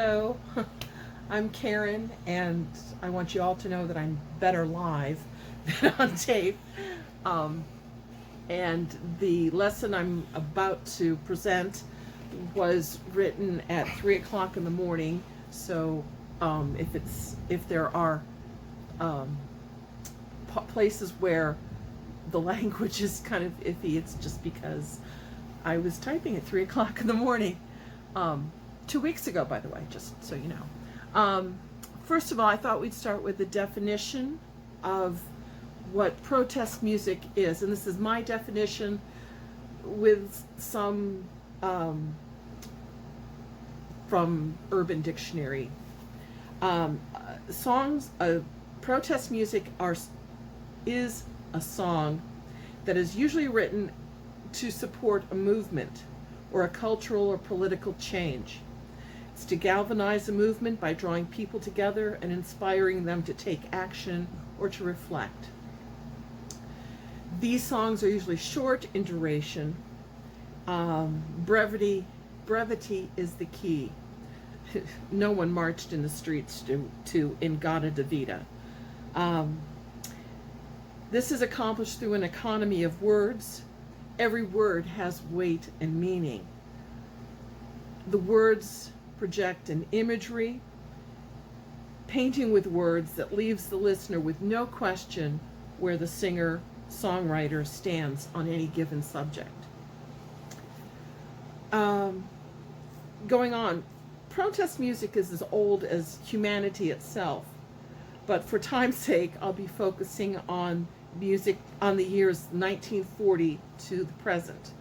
Hello, I'm Karen, and I want you all to know that I'm better live than on tape. Um, and the lesson I'm about to present was written at 3 o'clock in the morning. So if there are um, places where the language is kind of iffy, it's just because I was typing at 3 o'clock in the morning. Um, 2 weeks ago, by the way, just so you know. First of all, I thought we'd start with the definition of what protest music is. And this is my definition with some from Urban Dictionary. Songs, protest music is a song that is usually written to support a movement or a cultural or political change. It's to galvanize a movement by drawing people together and inspiring them to take action or to reflect. These songs are usually short in duration. Brevity is the key. No one marched in the streets to In-Gadda-Da-Vida. This is accomplished through an economy of words. Every word has weight and meaning. The words project an imagery, painting with words that leaves the listener with no question where the singer-songwriter stands on any given subject. Going on, protest music is as old as humanity itself, but for time's sake, I'll be focusing on music on the years 1940 to the present.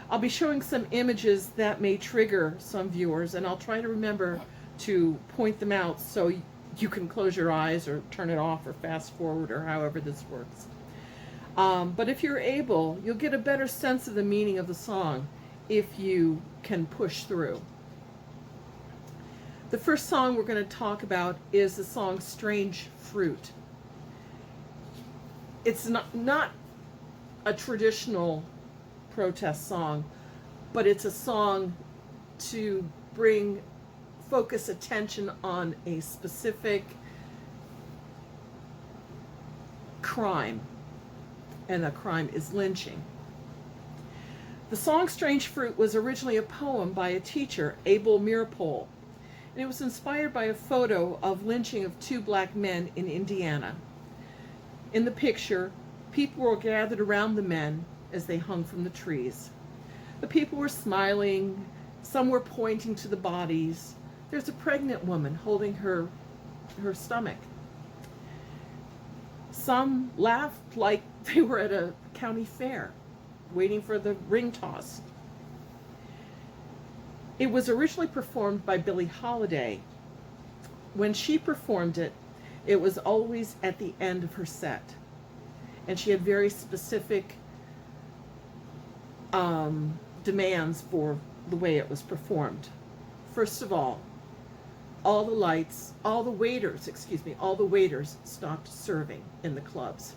I'll be showing some images that may trigger some viewers, and I'll try to remember to point them out so you can close your eyes or turn it off or fast forward or however this works. But if you're able, you'll get a better sense of the meaning of the song if you can push through. The first song we're going to talk about is the song Strange Fruit. It's not a traditional protest song, but it's a song to focus attention on a specific crime, and the crime is lynching. The song Strange Fruit was originally a poem by a teacher, Abel Meeropol, and it was inspired by a photo of lynching of two black men in Indiana. In the picture, people were gathered around the men as they hung from the trees. The people were smiling, some were pointing to the bodies. There's a pregnant woman holding her stomach. Some laughed like they were at a county fair, waiting for the ring toss. It was originally performed by Billie Holiday. When she performed it, it was always at the end of her set. And she had very specific demands for the way it was performed. First of all the waiters stopped serving in the clubs.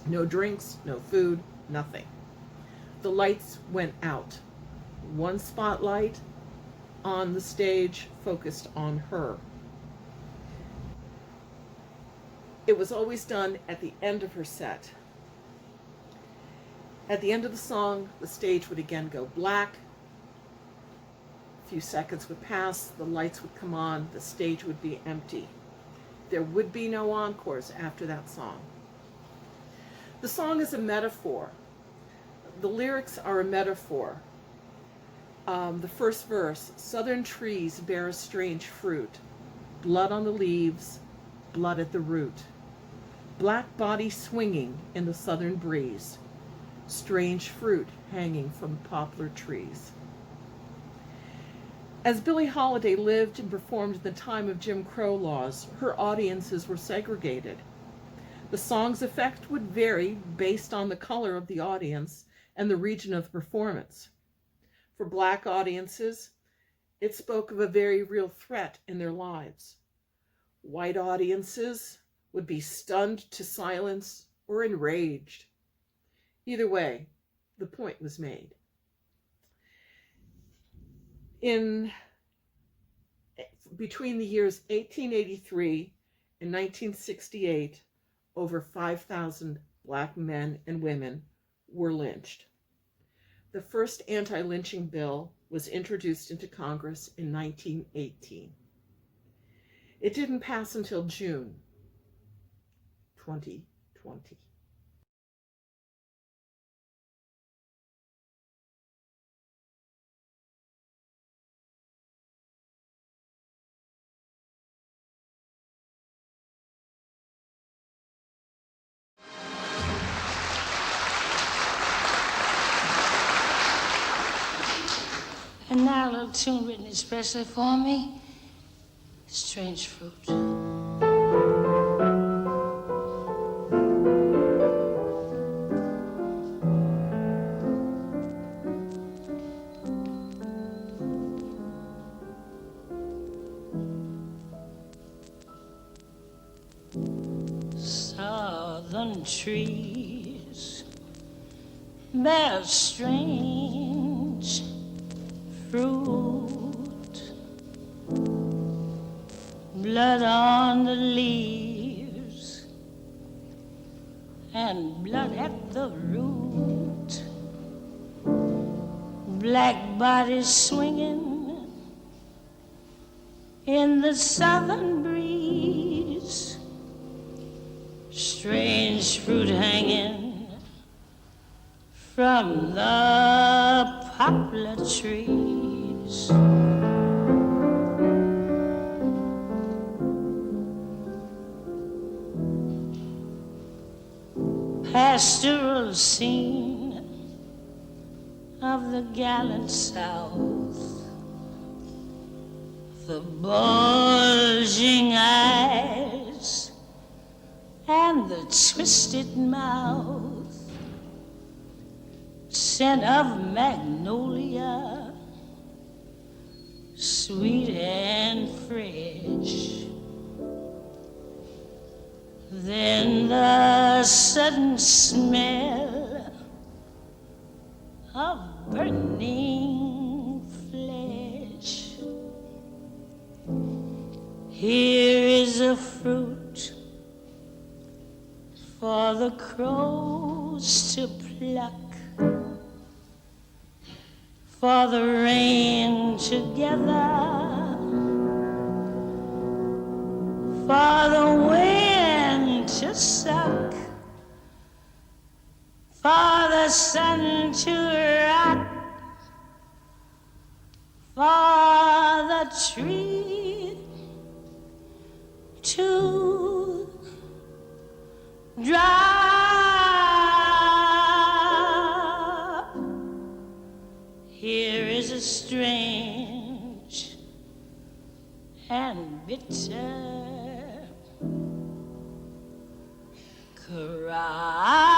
No drinks, no food, nothing. The lights went out. One spotlight on the stage focused on her. It was always done at the end of her set. At the end of the song, the stage would again go black. A few seconds would pass, the lights would come on, the stage would be empty. There would be no encores after that song. The song is a metaphor. The lyrics are a metaphor. The first verse, southern trees bear a strange fruit, blood on the leaves, blood at the root. Black body swinging in the southern breeze, strange fruit hanging from poplar trees. As Billie Holiday lived and performed in the time of Jim Crow laws, her audiences were segregated. The song's effect would vary based on the color of the audience and the region of the performance. For black audiences, it spoke of a very real threat in their lives. White audiences would be stunned to silence or enraged. Either way, the point was made. between the years 1883 and 1968, over 5,000 black men and women were lynched. The first anti-lynching bill was introduced into Congress in 1918. It didn't pass until June 2020. And now a little tune written especially for me, Strange Fruit. Southern trees bear strange fruit, blood on the leaves and blood at the root, black bodies swinging in the southern breeze, strange fruit hanging from the poplar trees. Pastoral scene of the gallant South, the bulging eyes and the twisted mouth, scent of magnolia, sweet and fresh. Then the sudden smell of burning flesh. Here is a fruit for the crows to pluck, for the rain to gather, for the wind to suck, for the sun to rock, for the tree to drop. Here is a strange and bitter cry.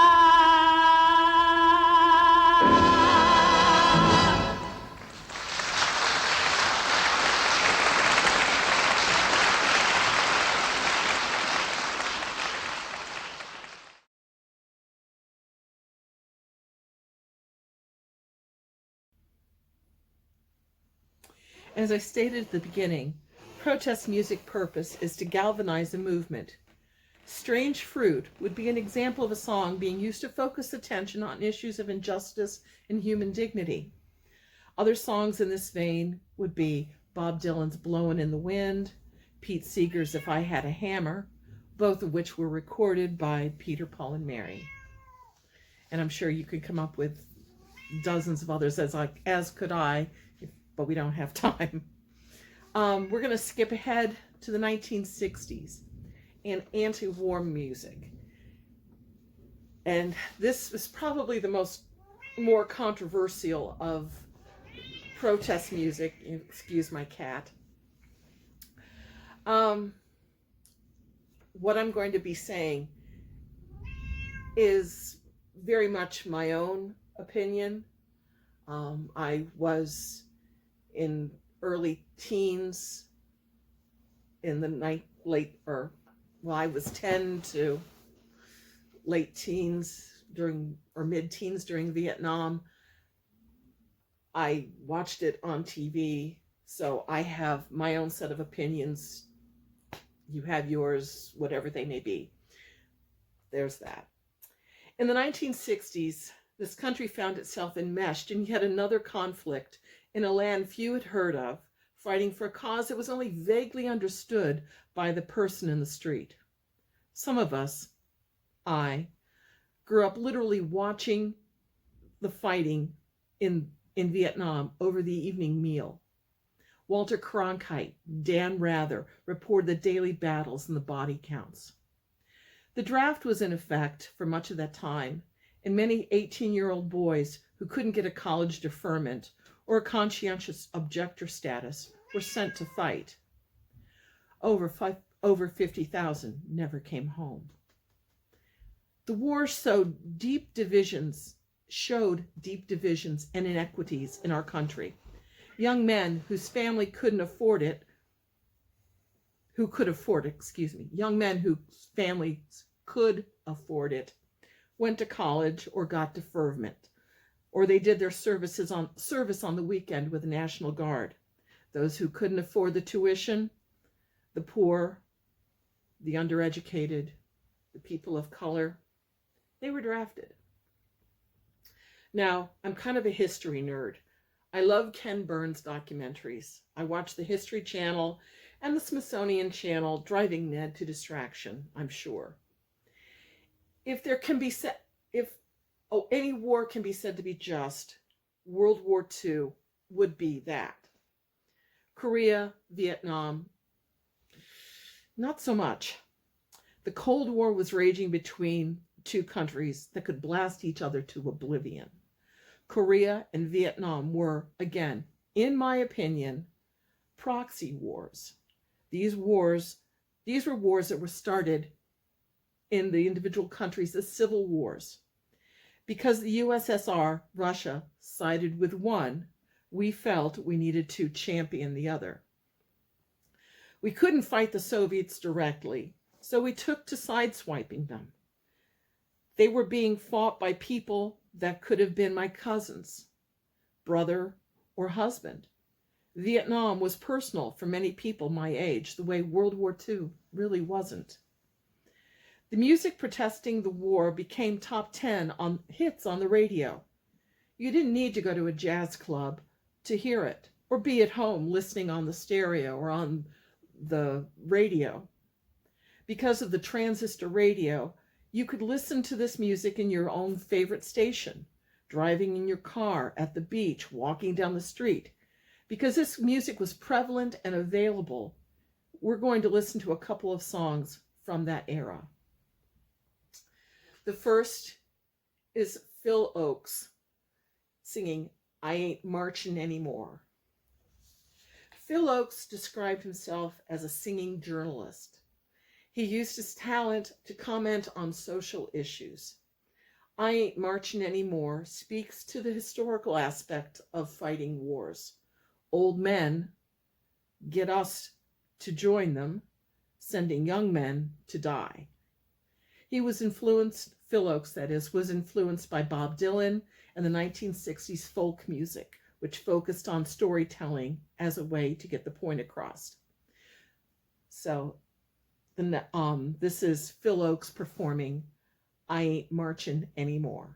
As I stated at the beginning, protest music purpose is to galvanize a movement. Strange Fruit would be an example of a song being used to focus attention on issues of injustice and human dignity. Other songs in this vein would be Bob Dylan's Blowin' in the Wind, Pete Seeger's If I Had a Hammer, both of which were recorded by Peter, Paul, and Mary. And I'm sure you could come up with dozens of others, as could I, but we don't have time. We're going to skip ahead to the 1960s and anti-war music. And this is probably the more controversial of protest music. Excuse my cat. What I'm going to be saying is very much my own opinion. I was in early teens in the I was 10 to late teens or mid-teens during Vietnam. I watched it on TV So I have my own set of opinions. You have yours, whatever they may be. There's that. In the 1960s, this country found itself enmeshed in yet another conflict in a land few had heard of, fighting for a cause that was only vaguely understood by the person in the street. Some of us, I, grew up literally watching the fighting in Vietnam over the evening meal. Walter Cronkite, Dan Rather reported the daily battles and the body counts. The draft was in effect for much of that time, and many 18-year-old boys who couldn't get a college deferment or a conscientious objector status were sent to fight. Over 50,000 never came home. The war showed deep divisions and inequities in our country. Young men whose family couldn't afford it, young men whose families could afford it, went to college or got deferment, or they did their service on the weekend with the National Guard. Those who couldn't afford the tuition, the poor, the undereducated, the people of color, they were drafted. Now, I'm kind of a history nerd. I love Ken Burns documentaries. I watch the History Channel and the Smithsonian Channel, driving Ned to distraction, I'm sure. If any war can be said to be just, World War II would be that. Korea, Vietnam, not so much. The Cold War was raging between two countries that could blast each other to oblivion. Korea and Vietnam were, again, in my opinion, proxy wars. These were wars that were started in the individual countries as civil wars. Because the USSR, Russia, sided with one, we felt we needed to champion the other. We couldn't fight the Soviets directly, so we took to sideswiping them. They were being fought by people that could have been my cousins, brother, or husband. Vietnam was personal for many people my age, the way World War II really wasn't. The music protesting the war became top 10 hits on the radio. You didn't need to go to a jazz club to hear it, or be at home listening on the stereo or on the radio. Because of the transistor radio, you could listen to this music in your own favorite station, driving in your car, at the beach, walking down the street. Because this music was prevalent and available, we're going to listen to a couple of songs from that era. The first is Phil Ochs singing I Ain't Marching Anymore. Phil Ochs described himself as a singing journalist. He used his talent to comment on social issues. I Ain't Marching Anymore speaks to the historical aspect of fighting wars. Old men get us to join them, sending young men to die. Phil Ochs, that is, was influenced by Bob Dylan and the 1960s folk music, which focused on storytelling as a way to get the point across. So, this is Phil Ochs performing I Ain't Marching Anymore.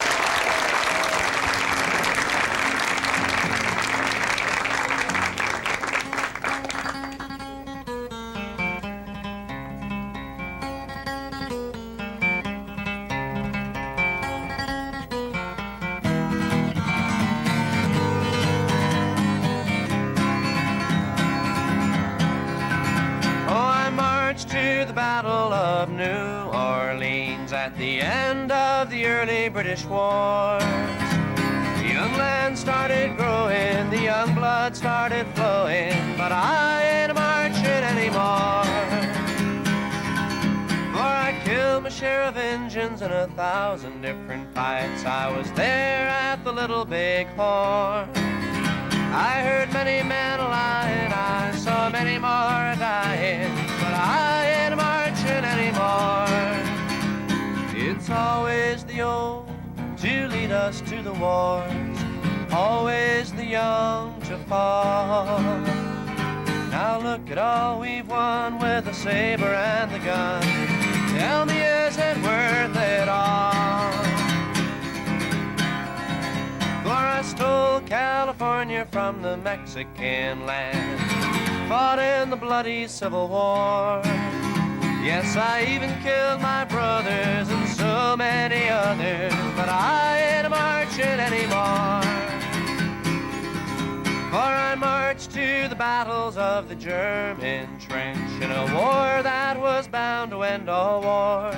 At the end of the early British wars, the young land started growing, the young blood started flowing, but I ain't marching anymore. For I killed my share of Injuns in 1,000 different fights. I was there at the Little Big Horn. I heard many men lying, I saw many more dying, but I ain't marching anymore. It's always the old to lead us to the wars, always the young to fall. Now look at all we've won with the saber and the gun. Tell me, is it worth it all? For I stole California from the Mexican land, fought in the bloody Civil War. Yes, I even killed my brothers and so many others, but I ain't marching anymore. For I marched to the battles of the German trench in a war that was bound to end all wars.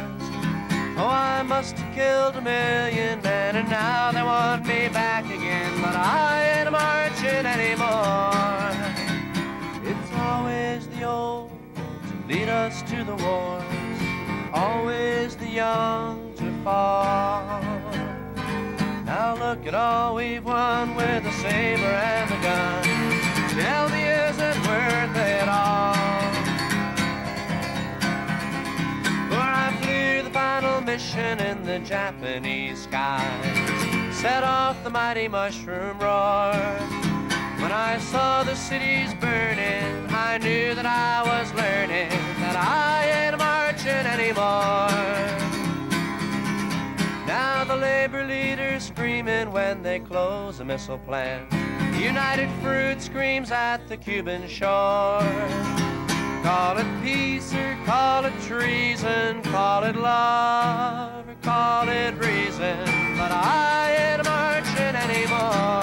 Oh, I must have killed 1,000,000 men, and now they want me back again, but I ain't marching anymore. It's always the old to lead us to the wars, always the young to fall. Now look at all we've won with the saber and the gun. Tell me, is it worth it all? For I flew the final mission in the Japanese skies, set off the mighty mushroom roar. When I saw the cities burning, I knew that I was learning that I ain't marching anymore. Now the labor leaders screaming when they close a missile plant. United Fruit screams at the Cuban shore. Call it peace or call it treason, call it love or call it reason, but I ain't marching anymore.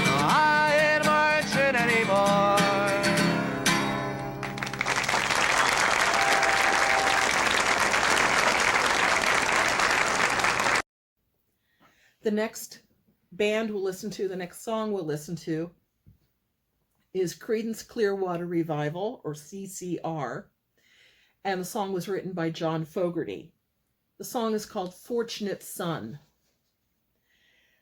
No, I ain't marching anymore. The next band we'll listen to, the next song we'll listen to, is Creedence Clearwater Revival, or CCR, and the song was written by John Fogerty. The song is called Fortunate Son.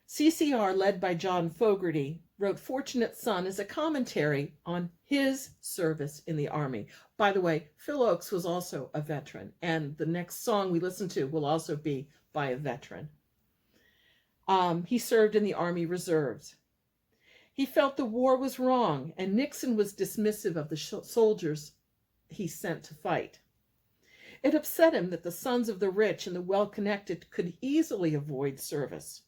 CCR, led by John Fogerty, wrote Fortunate Son as a commentary on his service in the Army. By the way, Phil Ochs was also a veteran, and the next song we listen to will also be by a veteran. He served in the Army Reserves. He felt the war was wrong, and Nixon was dismissive of the soldiers he sent to fight. It upset him that the sons of the rich and the well-connected could easily avoid service.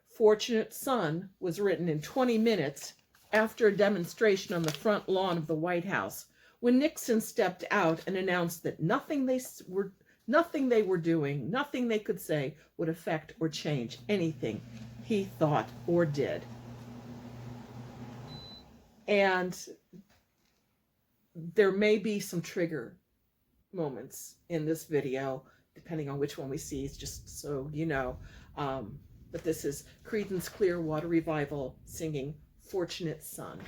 Fortunate Son was written in 20 minutes after a demonstration on the front lawn of the White House, when Nixon stepped out and announced that nothing they were doing, nothing they could say would affect or change anything he thought or did. And there may be some trigger moments in this video, depending on which one we see, just so you know. But this is Creedence Clearwater Revival singing Fortunate Son.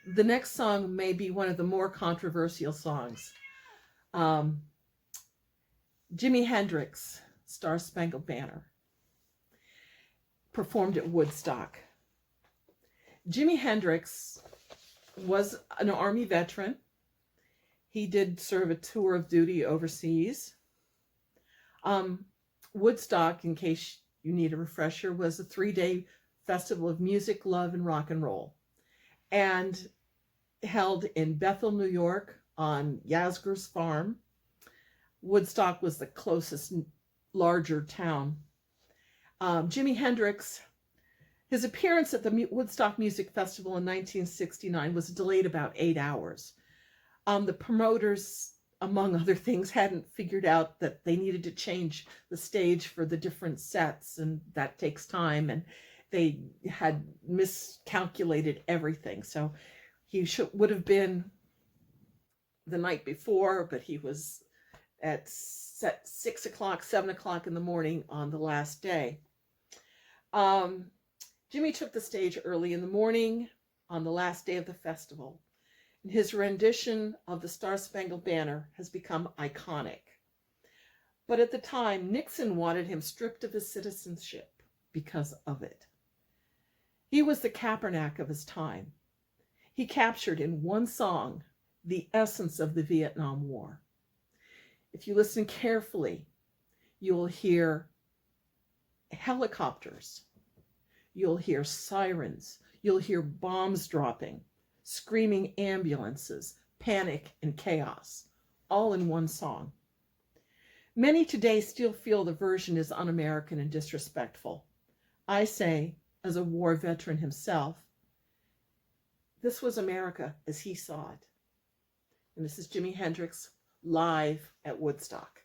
The next song may be one of the more controversial songs. Jimi Hendrix, Star Spangled Banner, performed at Woodstock. Jimi Hendrix was an Army veteran. He did serve a tour of duty overseas. Woodstock, in case you need a refresher, was a 3-day festival of music, love, and rock and roll, and held in Bethel, New York, on Yasgur's farm. Woodstock was the closest larger town. Jimi Hendrix, his appearance at the Woodstock Music Festival in 1969 was delayed about 8 hours. The promoters, among other things, hadn't figured out that they needed to change the stage for the different sets, and that takes time, and they had miscalculated everything. So he would have been the night before, but he was at 6 o'clock, 7 o'clock in the morning on the last day. Jimmy took the stage early in the morning on the last day of the festival. And his rendition of the Star Spangled Banner has become iconic. But at the time, Nixon wanted him stripped of his citizenship because of it. He was the Kaepernick of his time. He captured in one song the essence of the Vietnam War. If you listen carefully, you will hear helicopters, you'll hear sirens, you'll hear bombs dropping, screaming ambulances, panic and chaos, all in one song. Many today still feel the version is un-American and disrespectful. I say, as a war veteran himself, this was America as he saw it. And this is Jimi Hendrix live at Woodstock.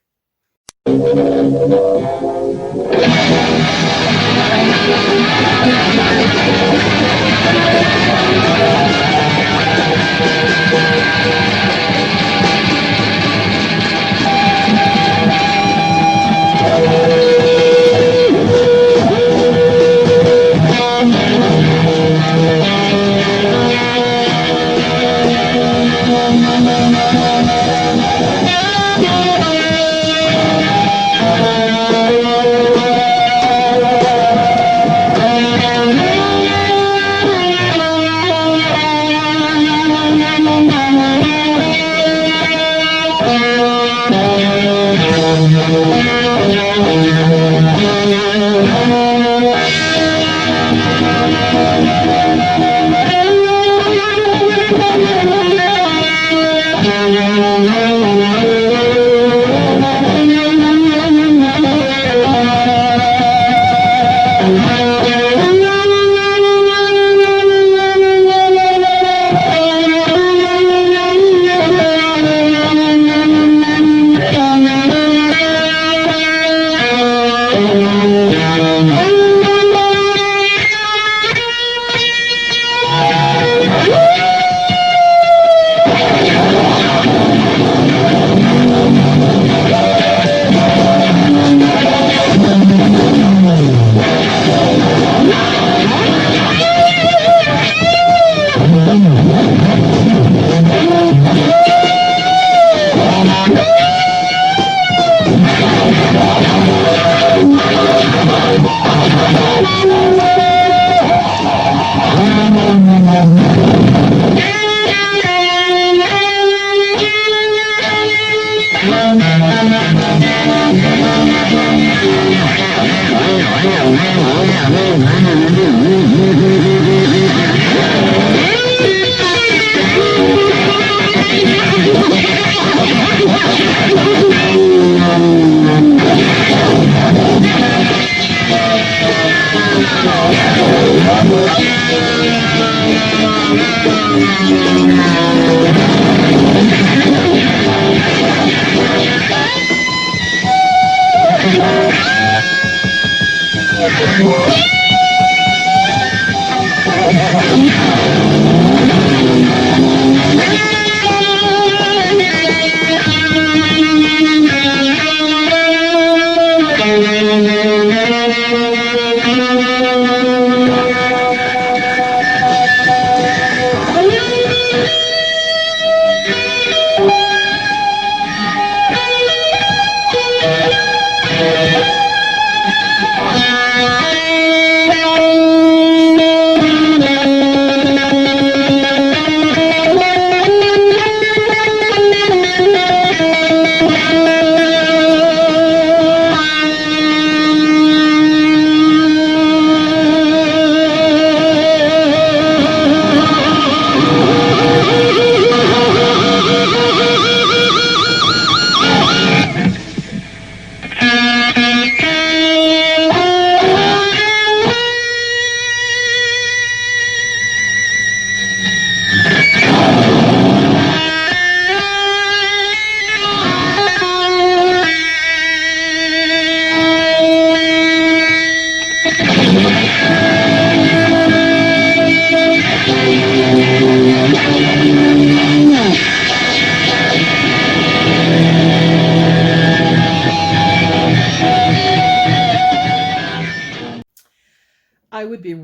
I would be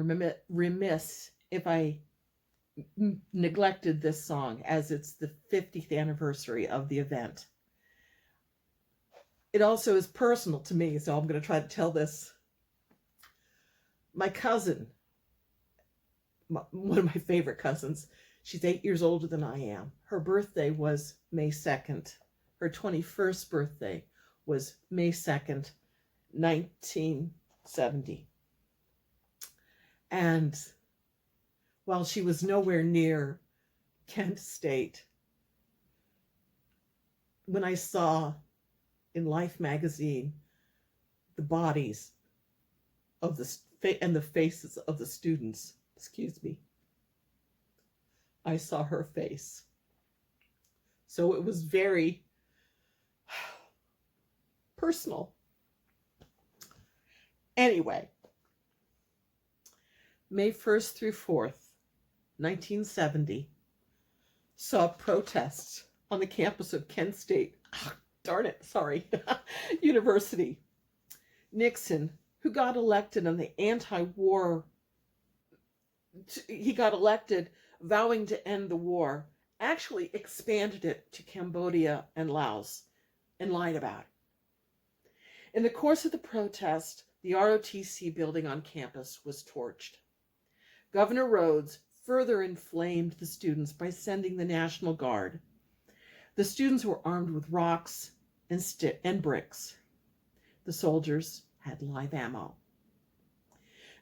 remiss if I neglected this song, as it's the 50th anniversary of the event. It also is personal to me, so I'm going to try to tell this. My cousin, one of my favorite cousins, she's 8 years older than I am. Her birthday was May 2nd. Her 21st birthday was May 2nd, 1970. And while she was nowhere near Kent State, when I saw in Life magazine the bodies of the faces of the students, I saw her face. So it was very personal. Anyway, May 1st through 4th, 1970, saw protests on the campus of Kent State, University. Nixon, who got elected on the he got elected vowing to end the war, actually expanded it to Cambodia and Laos and lied about it. In the course of the protest, the ROTC building on campus was torched. Governor Rhodes further inflamed the students by sending the National Guard. The students were armed with rocks and bricks. The soldiers had live ammo.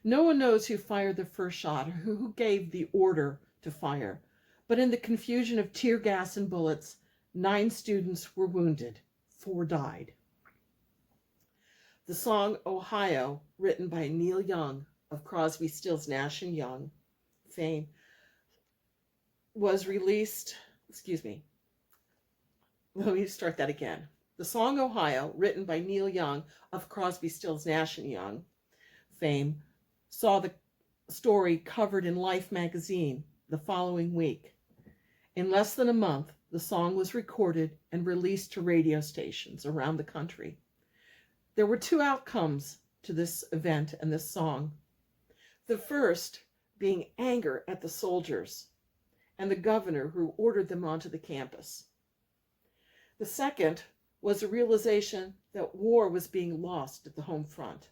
No one knows who fired the first shot or who gave the order to fire, but in the confusion of tear gas and bullets, 9 students were wounded, 4 died. The song Ohio, written by Neil Young of Crosby, Stills, Nash & Young fame, was released, let me start that again. The song Ohio, written by Neil Young of Crosby, Stills, Nash & Young fame, saw the story covered in Life magazine the following week. In less than a month, the song was recorded and released to radio stations around the country. There were 2 outcomes to this event and this song. The first being anger at the soldiers and the governor who ordered them onto the campus. The second was a realization that war was being lost at the home front.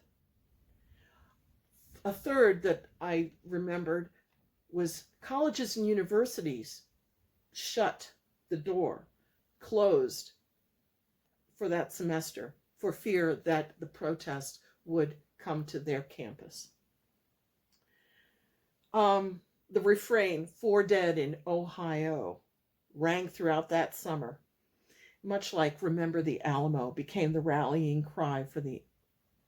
A third that I remembered was colleges and universities shut the door, closed for that semester for fear that the protest would come to their campus. The refrain, 4 dead in Ohio, rang throughout that summer, much like Remember the Alamo became the rallying cry for the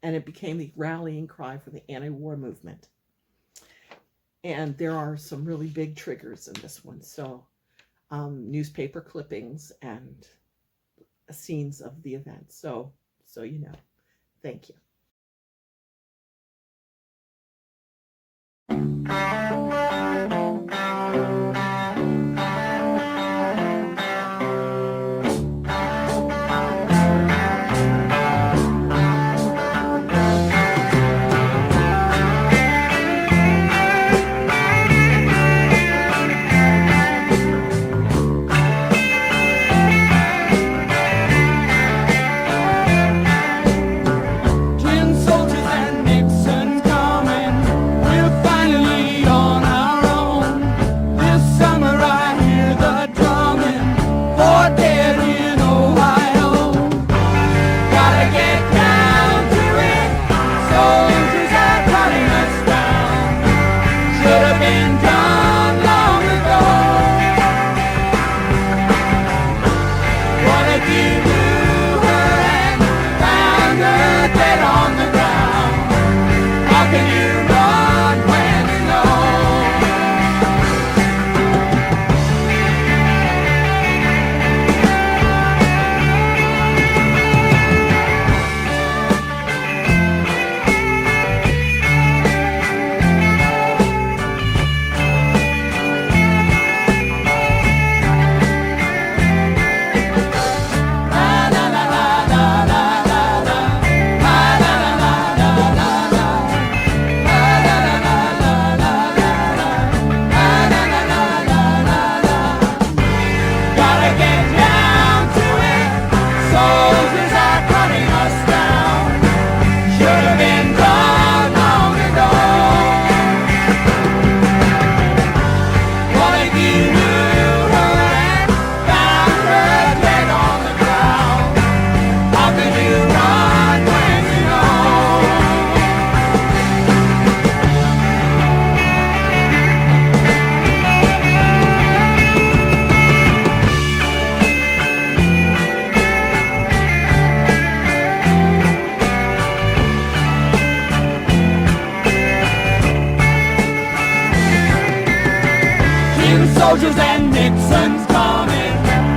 anti-war movement. And there are some really big triggers in this one. So newspaper clippings and scenes of the event. So you know. Thank you. should have been gone long ago. What if you knew her and found her dead on the ground? How could you run when you know? Soldiers and Nixon's coming,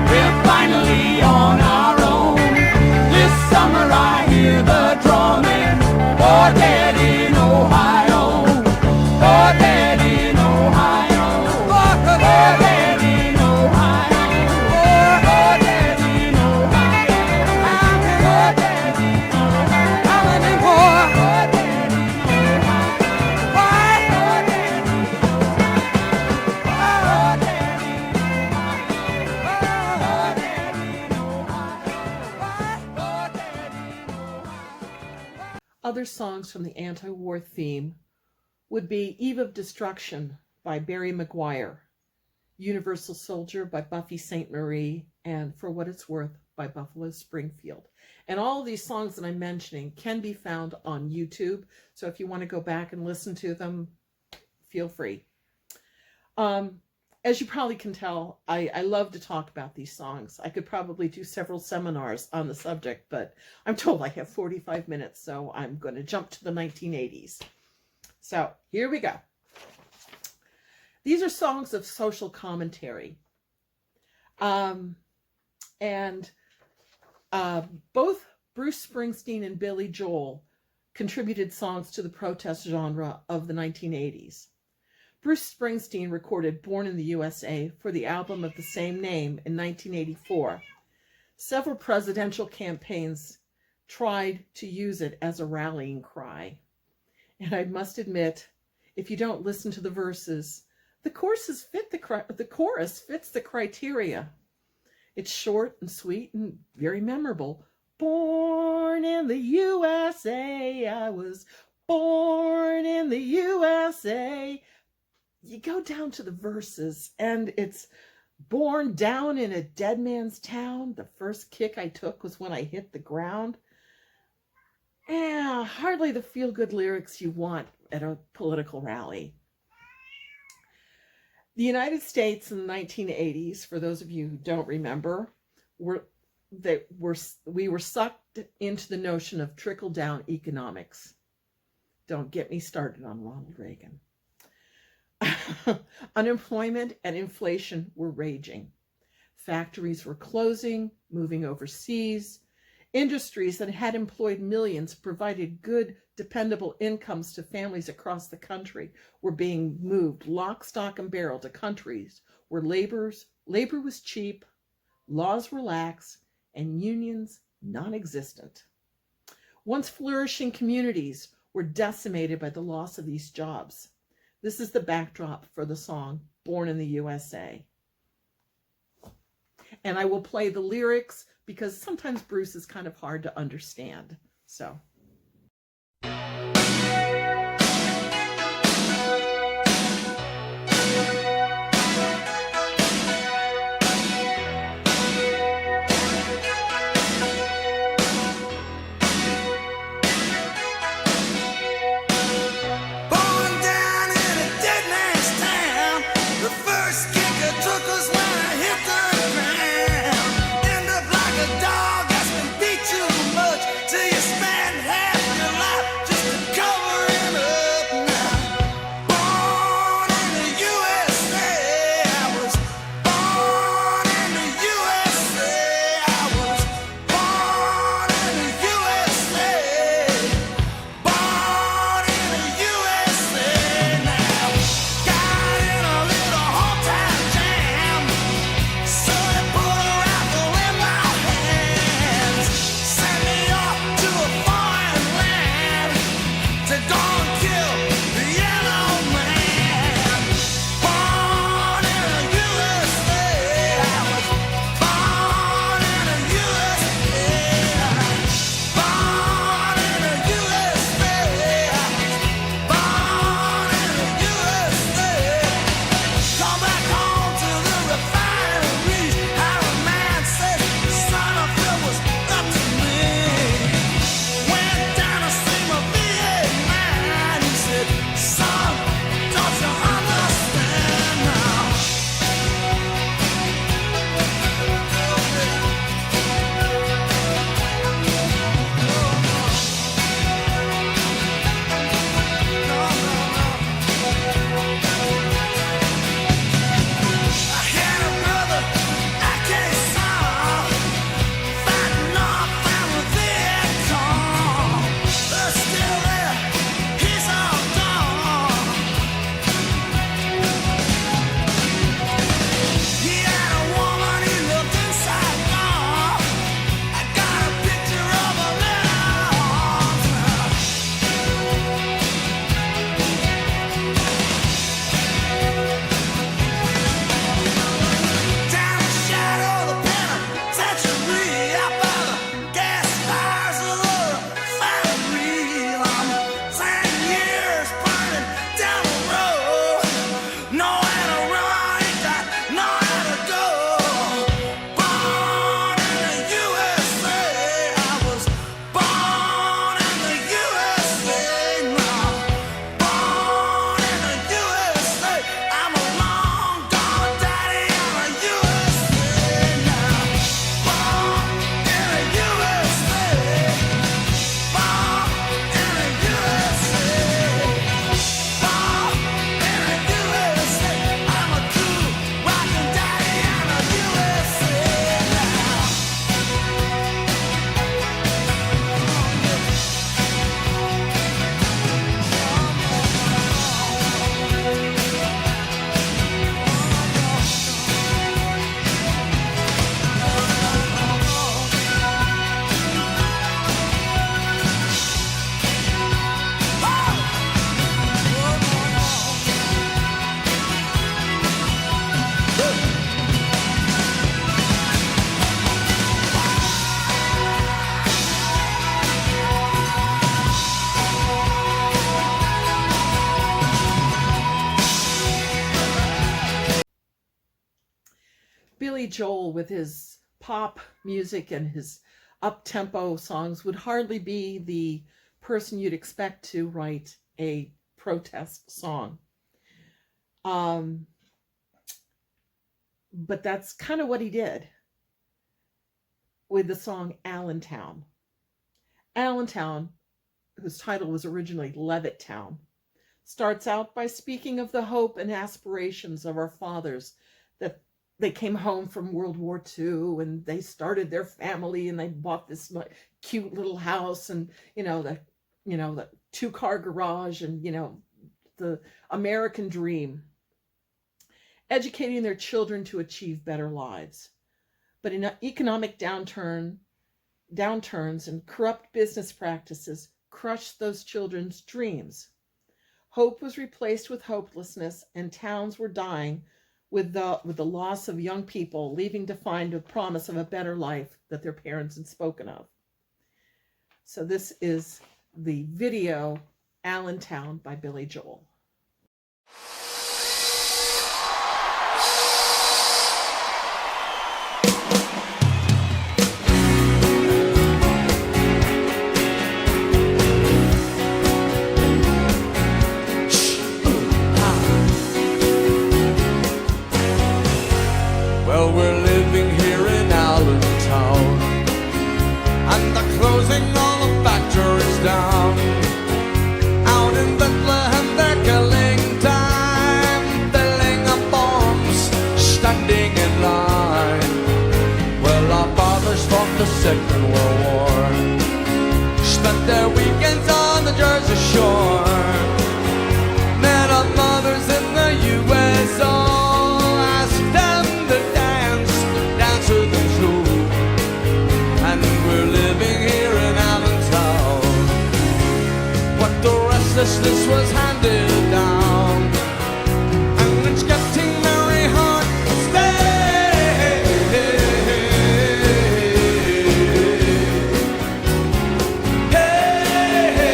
we're finally on our own. This summer I hear the drumming, for dead in Ohio, for dead in Ohio, for dead in Ohio, for dead in Ohio, for dead in Ohio, how many more? For dead in Ohio, why? For dead in Other songs from the anti-war theme would be Eve of Destruction by Barry McGuire, Universal Soldier by Buffy Sainte-Marie, and For What It's Worth by Buffalo Springfield. And all of these songs that I'm mentioning can be found on YouTube, so if you want to go back and listen to them, feel free. As you probably can tell, I love to talk about these songs. I could probably do several seminars on the subject, but I'm told I have 45 minutes, so I'm going to jump to the 1980s. So here we go. These are songs of social commentary. Both Bruce Springsteen and Billy Joel contributed songs to the protest genre of the 1980s. Bruce Springsteen recorded Born in the USA for the album of the same name in 1984. Several presidential campaigns tried to use it as a rallying cry. And I must admit, if you don't listen to the verses, the chorus fits the criteria. It's short and sweet and very memorable. Born in the USA, I was born in the USA. You go down to the verses, and it's born down in a dead man's town. The first kick I took was when I hit the ground. Hardly the feel-good lyrics you want at a political rally. The United States in the 1980s, for those of you who don't remember, we were sucked into the notion of trickle-down economics. Don't get me started on Ronald Reagan. Unemployment and inflation were raging. Factories were closing, moving overseas. Industries that had employed millions, provided good, dependable incomes to families across the country, were being moved lock, stock, and barrel to countries where labor was cheap, laws were lax, and unions non-existent. Once flourishing communities were decimated by the loss of these jobs. This is the backdrop for the song Born in the USA. And I will play the lyrics because sometimes Bruce is kind of hard to understand. So. End up like a dog that's been beat too much till you spend Billy Joel, with his pop music and his up-tempo songs, would hardly be the person you'd expect to write a protest song. But that's kind of what he did with the song Allentown. Allentown, whose title was originally Levittown, starts out by speaking of the hope and aspirations of our fathers, that they came home from World War II and they started their family and they bought this cute little house, and the 2-car garage, and the American dream, educating their children to achieve better lives. But in economic downturns and corrupt business practices crushed those children's dreams. Hope was replaced with hopelessness, and towns were dying with the loss of young people leaving to find a promise of a better life that their parents had spoken of. So this is the video Allentown by Billy Joel. Well, we're living here in Allentown, and they're closing all the factories down. Out in Bethlehem, they're killing time, filling up bombs, standing in line. Well, our fathers fought the Second World War, spent their weekends on the Jersey Shore, met our mothers in the USO. This was handed down, and it's getting very hard to stay. Hey,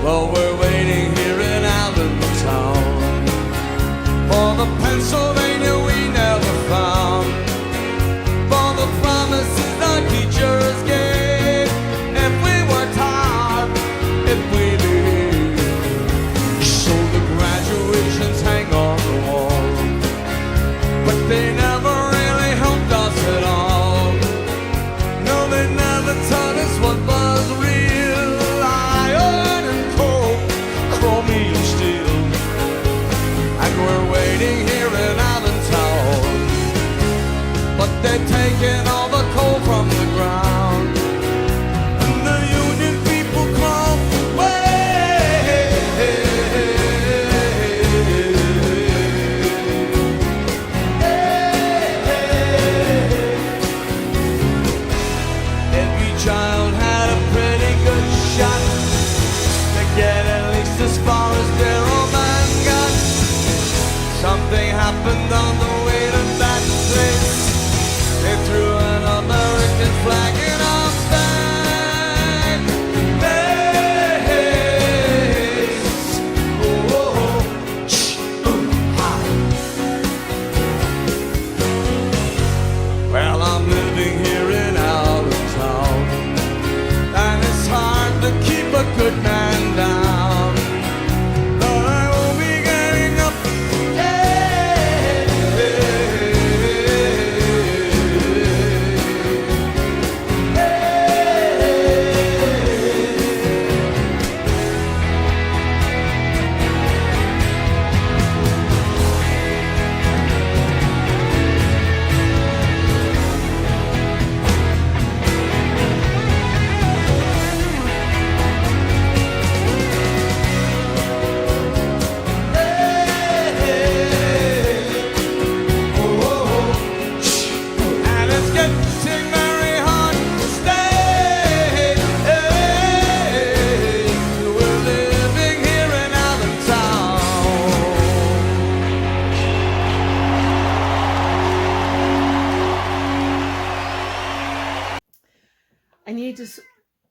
well, we're waiting here in Allentown for the Pennsylvania we never found. Promises our teachers gave, if we worked hard, if we believed. So the graduations hang on the wall, but they never really helped us at all. No, they never taught us what was real. Iron and coal, chromium steel, and we're waiting here in Allentown. But they're taking all the coal from the ground, and the union people crawl away. Every child had a pretty good shot to get at least as far as their old man got. Something happened on the way to that place. They threw an American flag in our back. Days. Well, I'm living here in Allentown, and it's hard to keep a good man down. But I won't be getting up. I need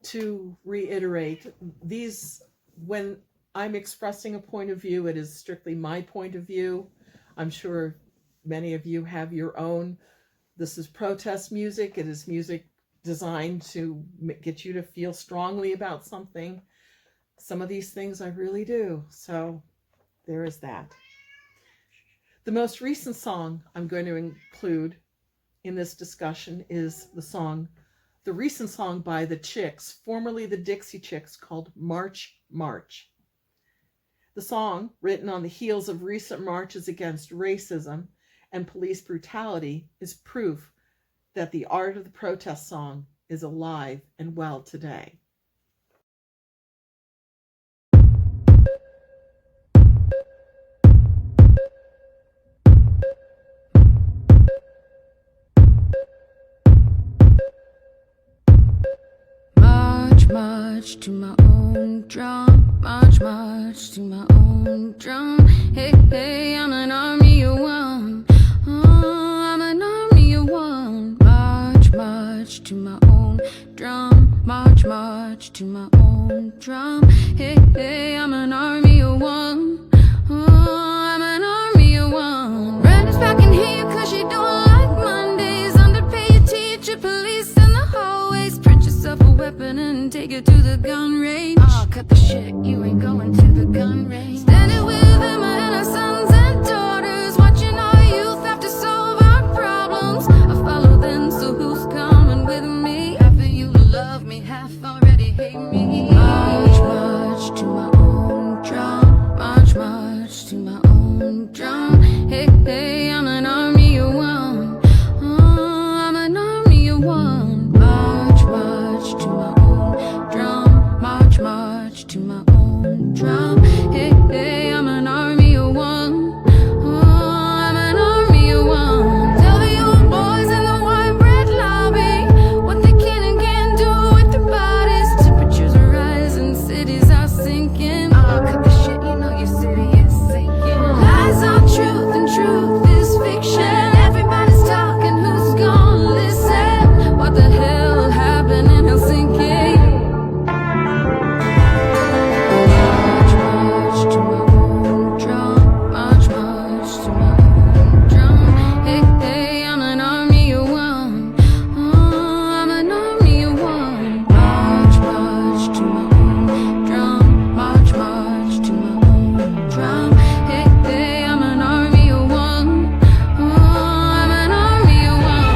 to reiterate, these when I'm expressing a point of view, it is strictly my point of view. I'm sure many of you have your own. This is protest music. It is music designed to get you to feel strongly about something. Some of these things I really do. So there is that. The most recent song I'm going to include in this discussion is the recent song by the Chicks, formerly the Dixie Chicks, called March, March. The song, written on the heels of recent marches against racism and police brutality, is proof that the art of the protest song is alive and well today. March, march to my own drum. March, march to my own drum. Hey, hey, I'm an army of one. Oh, I'm an army of one. March, march to my own drum. March, march to my own drum. Hey, hey, I'm an army of one. Oh, I'm an army of one. Randy's back in here 'cause she don't like Mondays. Underpay your teacher, police in the hallways. Print yourself a weapon and take it to the gun range. Oh, cut the shit, you ain't going to the gun range. Standing with Emma and our sons and daughters, watching our youth have to solve our problems. I follow them, so who's coming with me? Half of you love me, half already hate me. March, march to my own drum. March, march to my own drum. Hey, hey, I'm an army of one. Oh, I'm an army of one. March, march to my own drum. March, march to my own drum. Hey, hey, I'm an army of one. Oh, I'm an army of one. Tell the old boys in the white bread lobby what they can and can't do with their bodies. Temperatures are rising, cities are sinking. Oh, cut the shit, you know your city is sinking. Lies are truth and truth is fiction. Everybody's talking, who's gonna listen? What the hell happened in Helsinki? March, march to my own drum. March, march to my own drum. Hey, hey, I'm an army of one. Oh, I'm an army of one. March, march to my own drum. March, march to my own drum. Hey, hey, I'm an army of one. Oh, I'm an army of one.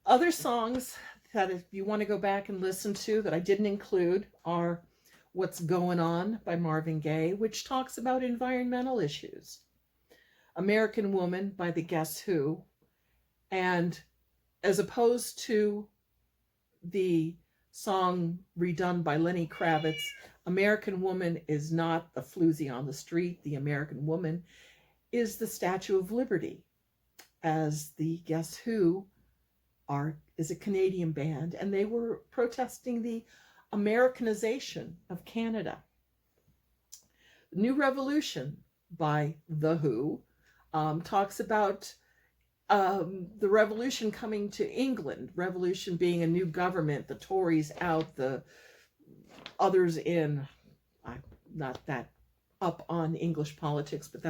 Other songs that if you want to go back and listen to that I didn't include are What's Going On by Marvin Gaye, which talks about environmental issues. American Woman by the Guess Who. And as opposed to the song redone by Lenny Kravitz, American Woman is not the floozy on the street. The American Woman is the Statue of Liberty, as the Guess Who is a Canadian band, and they were protesting the Americanization of Canada. New Revolution by The Who talks about the revolution coming to England, revolution being a new government, the Tories out, the others in. I'm not that up on English politics, but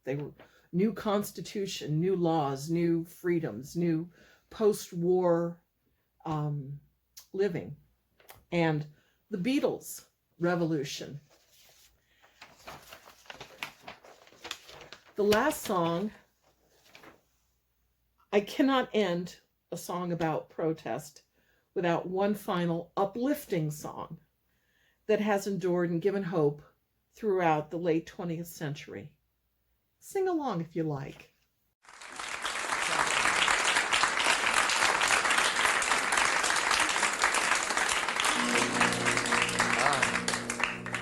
they were new constitution, new laws, new freedoms, new post-war living. And the Beatles revolution. The last song, I cannot end a song about protest without one final uplifting song that has endured and given hope throughout the late 20th century. Sing along if you like.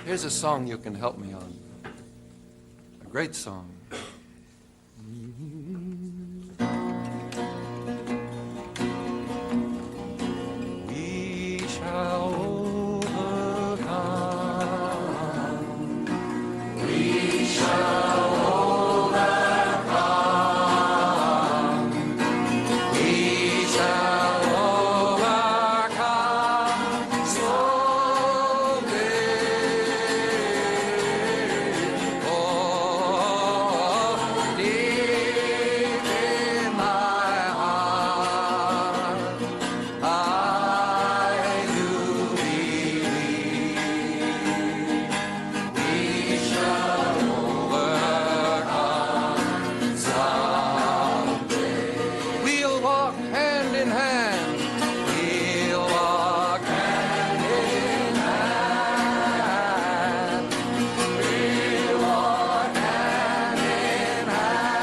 Here's a song you can help me on. A great song. We shall overcome. We shall overcome. We shall overcome. Someday. Oh, deep in my heart, I do believe we shall overcome someday. We'll walk hand in hand. We'll walk hand in hand. We'll walk hand in hand.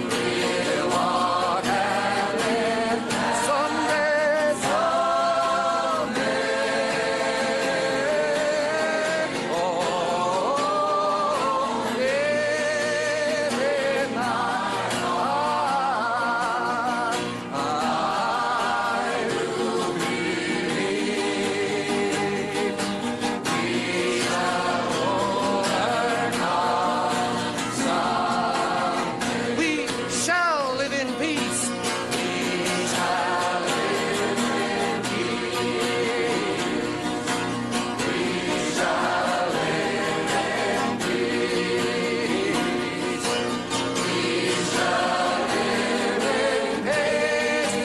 We'll walk hand in hand. Someday, someday. Oh, deep in my heart, I do believe we shall overcome someday. We shall live in peace. We shall live in peace. We shall live in peace. We shall live in peace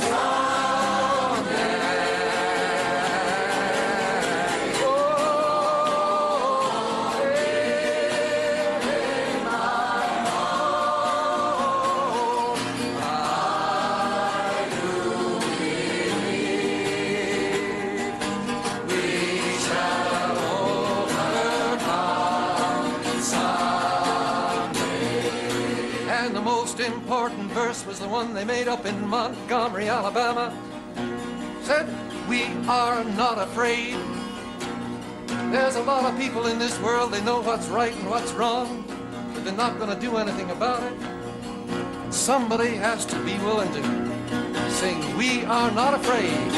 someday. Oh, deep in my heart, I do believe we shall overcome someday. And the most important verse was the one they made up in Montgomery, Alabama. Said, we are not afraid. There's a lot of people in this world, they know what's right and what's wrong, but they're not going to do anything about it. Somebody has to be willing to sing, we are not afraid.